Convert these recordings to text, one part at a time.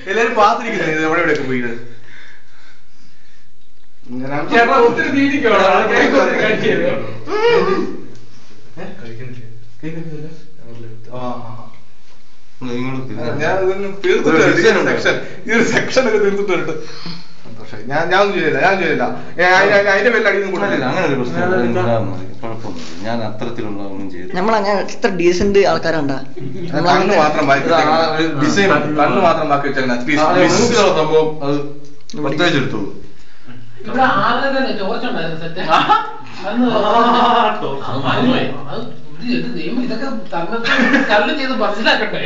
എല്ലാരും പാത്തിരിക്കുന്നത് എവിടെ എവിടെയൊക്കെ പോയിട്ട് സെക്ഷൻ ഒക്കെ തീർത്തിട്ട് വരട്ടെ. ഞാൻ ചെയ്തില്ല അതിന്റെ പേരിൽ അടിയൊന്നും കൊടുക്കില്ല. അങ്ങനെ ഒരു പ്രശ്നം കുഴപ്പമൊന്നുമില്ല. ഞാൻ അത്തരത്തിലുള്ള ഒന്നും ചെയ്തു. നമ്മളങ്ങനെ എത്ര ഡീസന്റ് ആൾക്കാരുണ്ടാ. കണ്ണ് മാത്രം ബാക്കി വെച്ചാൽ സംഭവം അത് പ്രത്യേകിച്ച് എടുത്തോളൂ. ഇതൊക്കെ കല്ല് ചെയ്ത് മനസ്സിലാക്കട്ടെ.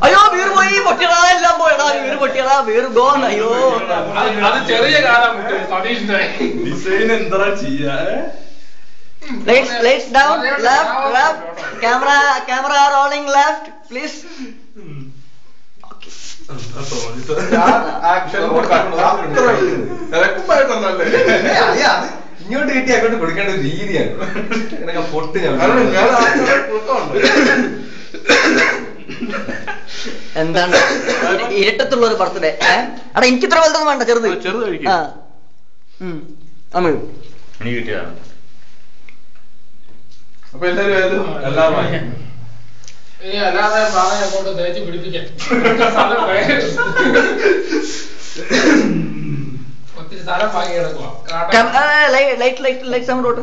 അയ്യോ വീർ പോയി പൊട്ടിയടാ, എല്ലാം പോയടാ, വീർ പൊട്ടിയടാ, വീർ ഗോൺ. അയ്യോ അത് ചെറിയ കാലം ഡിസൈൻ എന്താ ചെയ്യാ. Lights down, left, camera rolling left, please. ഇങ്ങോട്ട് കിട്ടി അങ്ങോട്ട് കൊടുക്കേണ്ട ഒരു രീതിയാണ്. പൊട്ട് എന്താണ് ഇരട്ടത്തുള്ള ഒരു ബർത്ത്ഡേ? അടാ എനിക്ക് ഇത്ര വലുതൊന്നും വേണ്ട, ചെറുത് കഴിക്കും. എനിക്ക് കിട്ടിയതാണ്. അപ്പൊ എല്ലാരും അല്ലാതെ കൊണ്ട് തേച്ച് പിടിപ്പിക്കാൻ ഒത്തിരി സ്ഥലം വാങ്ങി കിടക്കുക. ലൈറ്റ് അങ്ങോട്ട്